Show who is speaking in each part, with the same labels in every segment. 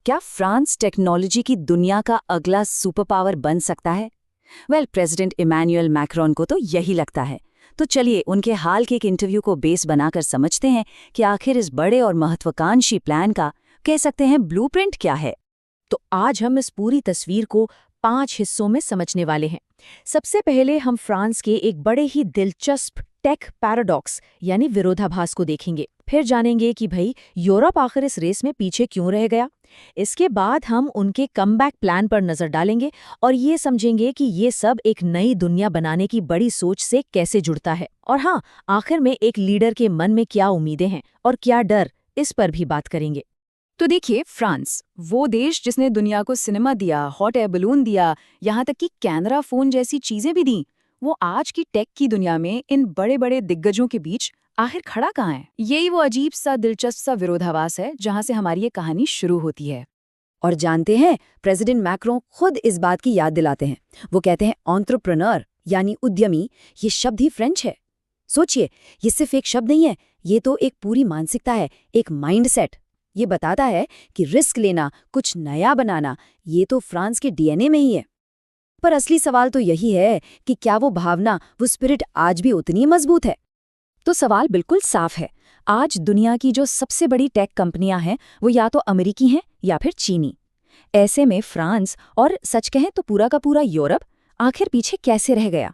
Speaker 1: क्या France technology की दुनिया का अगला सुपर पावर बन सकता है? प्रेसिडेंट इमैनुअल मैक्रोन को तो यही लगता है। तो चलिए उनके हाल के एक इंटरव्यू को बेस बनाकर समझते हैं कि आखिर इस बड़े और महत्वाकांक्षी प्लान का, कह सकते हैं, ब्लूप्रिंट क्या है।
Speaker 2: तो आज हम इस पूरी तस्वीर को 5 हिस्सों में समझने वाले हैं। सबसे पहले हम फ्रांस के एक बड़े ही दिलचस्प टेक पैराडॉक्स यानी विरोधाभास को देखेंगे। फिर जानेंगे कि भाई यूरोप आखिर इस रेस में पीछे क्यों रह गया। इसके बाद हम उनके कमबैक प्लान पर नजर डालेंगे और ये समझेंगे कि ये सब एक नई दुनिया बनाने की बड़ी सोच से कैसे जुड़ता है। और हाँ, आखिर में एक लीडर के मन में क्या उम्मीदें हैं और क्या डर, इस पर भी बात करेंगे।
Speaker 1: तो देखिए, फ्रांस वो देश जिसने दुनिया को सिनेमा दिया, हॉट एयर बलून दिया, यहाँ तक कि कैनरा फोन जैसी चीजें भी दी, वो आज की टेक की दुनिया में इन बड़े बड़े दिग्गजों के बीच आखिर खड़ा कहाँ है? यही वो अजीब सा दिलचस्प सा विरोधाभास है जहाँ से हमारी ये कहानी शुरू होती है। और जानते हैं, प्रेसिडेंट मैक्रोन खुद इस बात की याद दिलाते हैं। वो कहते हैं एंटरप्रेन्योर यानी उद्यमी, ये शब्द ही फ्रेंच है। सोचिए, ये सिर्फ एक शब्द नहीं है, ये तो एक पूरी मानसिकता है, एक माइंडसेट। ये बताता है कि रिस्क लेना, कुछ नया बनाना, ये तो फ्रांस के डीएनए में ही है। पर असली सवाल तो यही है कि क्या वो भावना, वो स्पिरिट आज भी उतनी मजबूत है? तो सवाल बिल्कुल साफ है। आज दुनिया की जो सबसे बड़ी टेक कंपनियां हैं, वो या तो अमेरिकी हैं या फिर चीनी। ऐसे में फ्रांस, और सच कहें तो पूरा का पूरा यूरोप, आखिर पीछे कैसे रह गया?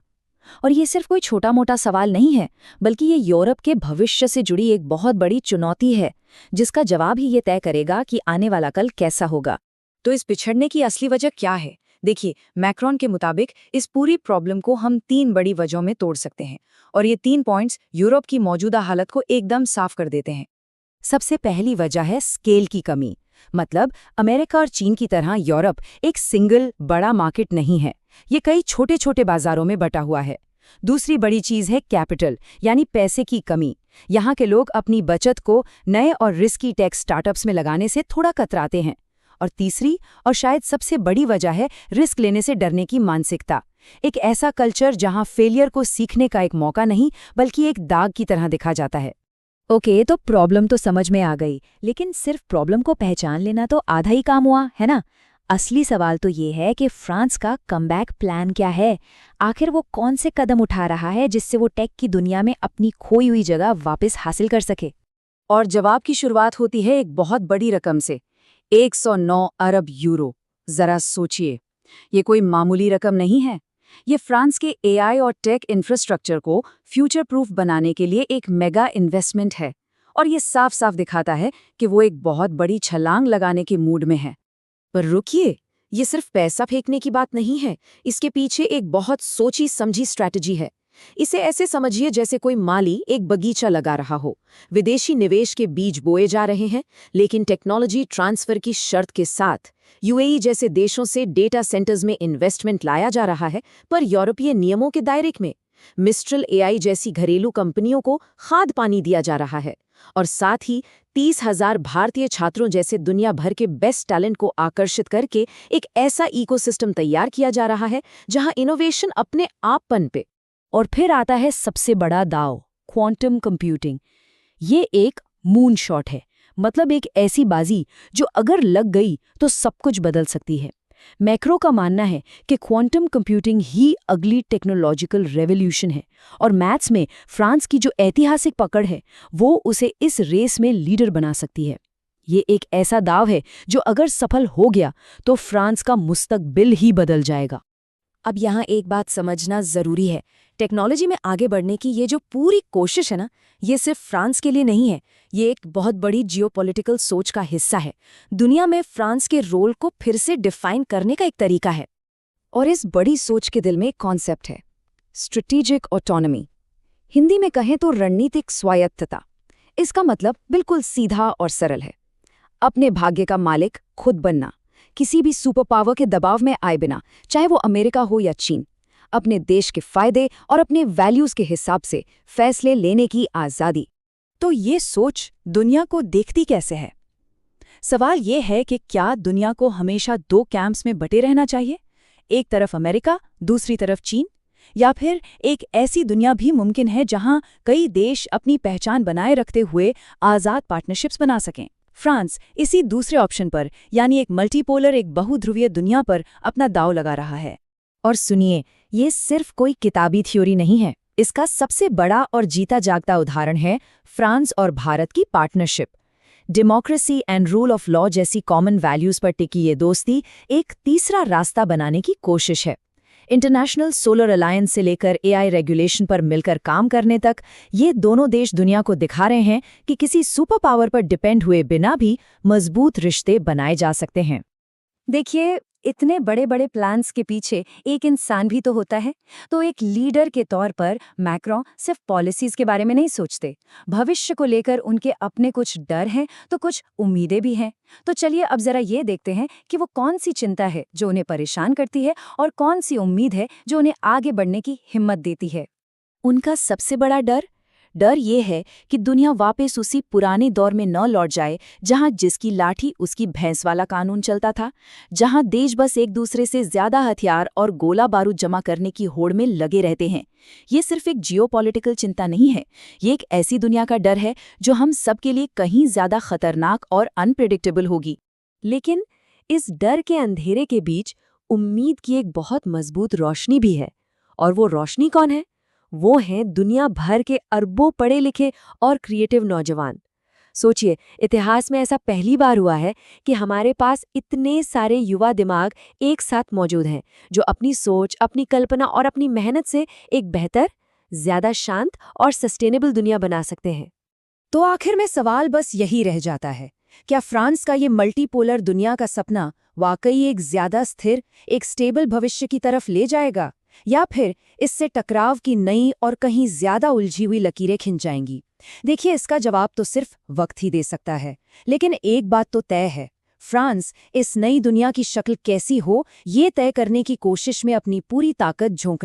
Speaker 1: और ये सिर्फ कोई छोटा मोटा सवाल नहीं है, बल्कि ये यूरोप के भविष्य से जुड़ी एक बहुत बड़ी चुनौती है, जिसका जवाब ही ये तय करेगा कि आने वाला कल कैसा होगा। तो इस पिछड़ने की असली वजह क्या है? देखिए, मैक्रोन के मुताबिक इस पूरी प्रॉब्लम को हम 3 बड़ी वजहों में तोड़ सकते हैं, और ये 3 पॉइंट्स यूरोप की मौजूदा हालत को एकदम साफ कर देते हैं। सबसे पहली वजह है स्केल की कमी। मतलब अमेरिका और चीन की तरह यूरोप एक सिंगल बड़ा मार्केट नहीं है, ये कई छोटे छोटे बाजारों में बटा हुआ है। दूसरी बड़ी चीज है कैपिटल यानी पैसे की कमी। यहाँ के लोग अपनी बचत को नए और रिस्की टेक स्टार्टअप्स में लगाने से थोड़ा कतराते हैं। और तीसरी और शायद सबसे बड़ी वजह है रिस्क लेने से डरने की मानसिकता। एक ऐसा कल्चर जहां फेलियर को सीखने का एक मौका नहीं, बल्कि एक दाग की तरह देखा जाता है। ओके, तो प्रॉब्लम तो समझ में आ गई, लेकिन सिर्फ प्रॉब्लम को पहचान लेना तो आधा ही काम हुआ, है ना? असली सवाल तो ये है कि फ्रांस का कमबैक प्लान क्या है। आखिर वो कौन से कदम उठा रहा है जिससे वो टेक की दुनिया में अपनी खोई हुई जगह वापस हासिल कर सके? और जवाब की शुरुआत होती है एक बहुत बड़ी रकम से, 109 अरब यूरो। जरा सोचिए, ये कोई मामूली रकम नहीं है। ये फ्रांस के एआई और टेक इंफ्रास्ट्रक्चर को फ्यूचर प्रूफ बनाने के लिए एक मेगा इन्वेस्टमेंट है, और ये साफ साफ दिखाता है कि वो एक बहुत बड़ी छलांग लगाने के मूड में है। पर रुकिए, ये सिर्फ पैसा फेंकने की बात नहीं है, इसके पीछे एक बहुत सोची समझी स्ट्रैटेजी है। इसे ऐसे समझिए जैसे कोई माली एक बगीचा लगा रहा हो। विदेशी निवेश के बीज बोए जा रहे हैं, लेकिन टेक्नोलॉजी ट्रांसफर की शर्त के साथ यूएई जैसे देशों से डेटा सेंटर्स में इन्वेस्टमेंट लाया जा रहा है, पर यूरोपीय नियमों के दायरे में। मिस्ट्रल एआई जैसी घरेलू कंपनियों को खाद पानी दिया जा रहा है, और साथ ही 30,000 भारतीय छात्रों जैसे दुनिया भर के बेस्ट टैलेंट को आकर्षित करके एक ऐसा इकोसिस्टम तैयार किया जा रहा है जहां इनोवेशन अपने आप पनपे। और फिर आता है सबसे बड़ा दांव, क्वांटम कंप्यूटिंग। ये एक मून शॉट है, मतलब एक ऐसी बाजी जो अगर लग गई तो सब कुछ बदल सकती है। मैक्रो का मानना है कि क्वांटम कंप्यूटिंग ही अगली टेक्नोलॉजिकल रेवोल्यूशन है, और मैथ्स में फ्रांस की जो ऐतिहासिक पकड़ है वो उसे इस रेस में लीडर बना सकती है। ये एक ऐसा दाव है जो अगर सफल हो गया तो फ्रांस का मुस्तकबिल ही बदल जाएगा। अब यहाँ एक बात समझना जरूरी है, टेक्नोलॉजी में आगे बढ़ने की ये जो पूरी कोशिश है ना, ये सिर्फ फ्रांस के लिए नहीं है, ये एक बहुत बड़ी जियोपॉलिटिकल सोच का हिस्सा है। दुनिया में फ्रांस के रोल को फिर से डिफाइन करने का एक तरीका है। और इस बड़ी सोच के दिल में एक कॉन्सेप्ट है, स्ट्रेटेजिक ऑटोनॉमी। हिंदी में कहें तो रणनीतिक स्वायत्तता। इसका मतलब बिल्कुल सीधा और सरल है, अपने भाग्य का मालिक खुद बनना, किसी भी सुपर पावर के दबाव में आए बिना, चाहे वो अमेरिका हो या चीन। अपने देश के फायदे और अपने वैल्यूज के हिसाब से फैसले लेने की आज़ादी। तो ये सोच दुनिया को देखती कैसे है? सवाल ये है कि क्या दुनिया को हमेशा 2 कैंप्स में बटे रहना चाहिए, एक तरफ अमेरिका, दूसरी तरफ चीन? या फिर एक ऐसी दुनिया भी मुमकिन है जहां कई देश अपनी पहचान बनाए रखते हुए आज़ाद पार्टनरशिप्स बना सकें? फ्रांस इसी दूसरे ऑप्शन पर यानी एक मल्टीपोलर एक बहुध्रुवीय दुनिया पर अपना दांव लगा रहा है।
Speaker 2: और सुनिए, ये सिर्फ कोई किताबी थ्योरी नहीं है। इसका सबसे बड़ा और जीता जागता उदाहरण है फ्रांस और भारत की partnership. Democracy and rule of law जैसी कॉमन वैल्यूज पर टिकी ये दोस्ती एक तीसरा रास्ता बनाने की कोशिश है। इंटरनेशनल सोलर अलायंस से लेकर एआई रेगुलेशन पर मिलकर काम करने तक, ये दोनों देश दुनिया को दिखा रहे हैं कि किसी सुपर पावर पर डिपेंड हुए बिना भी मजबूत रिश्ते बनाए जा सकते हैं।
Speaker 1: देखिए, इतने बड़े बड़े प्लान्स के पीछे एक इंसान भी तो होता है। तो एक लीडर के तौर पर मैक्रों सिर्फ पॉलिसीज के बारे में नहीं सोचते, भविष्य को लेकर उनके अपने कुछ डर हैं तो कुछ उम्मीदें भी हैं। तो चलिए अब जरा ये देखते हैं कि वो कौन सी चिंता है जो उन्हें परेशान करती है और कौन सी उम्मीद है जो उन्हें आगे बढ़ने की हिम्मत देती है।
Speaker 2: उनका सबसे बड़ा डर ये है कि दुनिया वापस उसी पुराने दौर में न लौट जाए जहां जिसकी लाठी उसकी भैंस वाला कानून चलता था, जहां देश बस एक दूसरे से ज्यादा हथियार और गोला बारूद जमा करने की होड़ में लगे रहते हैं। ये सिर्फ एक जियोपॉलिटिकल चिंता नहीं है, ये एक ऐसी दुनिया का डर है जो हम सबके लिए कहीं ज्यादा खतरनाक और अनप्रेडिक्टेबल होगी।
Speaker 1: लेकिन इस डर के अंधेरे के बीच उम्मीद की एक बहुत मजबूत रोशनी भी है। और वो रोशनी कौन है? वो हैं दुनिया भर के अरबों पढ़े लिखे और क्रिएटिव नौजवान। सोचिए, इतिहास में ऐसा पहली बार हुआ है कि हमारे पास इतने सारे युवा दिमाग एक साथ मौजूद हैं जो अपनी सोच, अपनी कल्पना और अपनी मेहनत से एक बेहतर, ज्यादा शांत और सस्टेनेबल दुनिया बना सकते हैं।
Speaker 2: तो आखिर में सवाल बस यही रह जाता है, क्या फ्रांस का ये मल्टीपोलर दुनिया का सपना वाकई एक ज्यादा स्थिर, एक स्टेबल भविष्य की तरफ ले जाएगा, या फिर इससे टकराव की नई और कहीं ज्यादा उलझी हुई लकीरें खिंच जाएंगी? देखिए, इसका जवाब तो सिर्फ वक्त ही दे सकता है। लेकिन एक बात तो तय है, फ्रांस इस नई दुनिया की शक्ल कैसी हो, ये तय करने की कोशिश में अपनी पूरी ताकत झोंक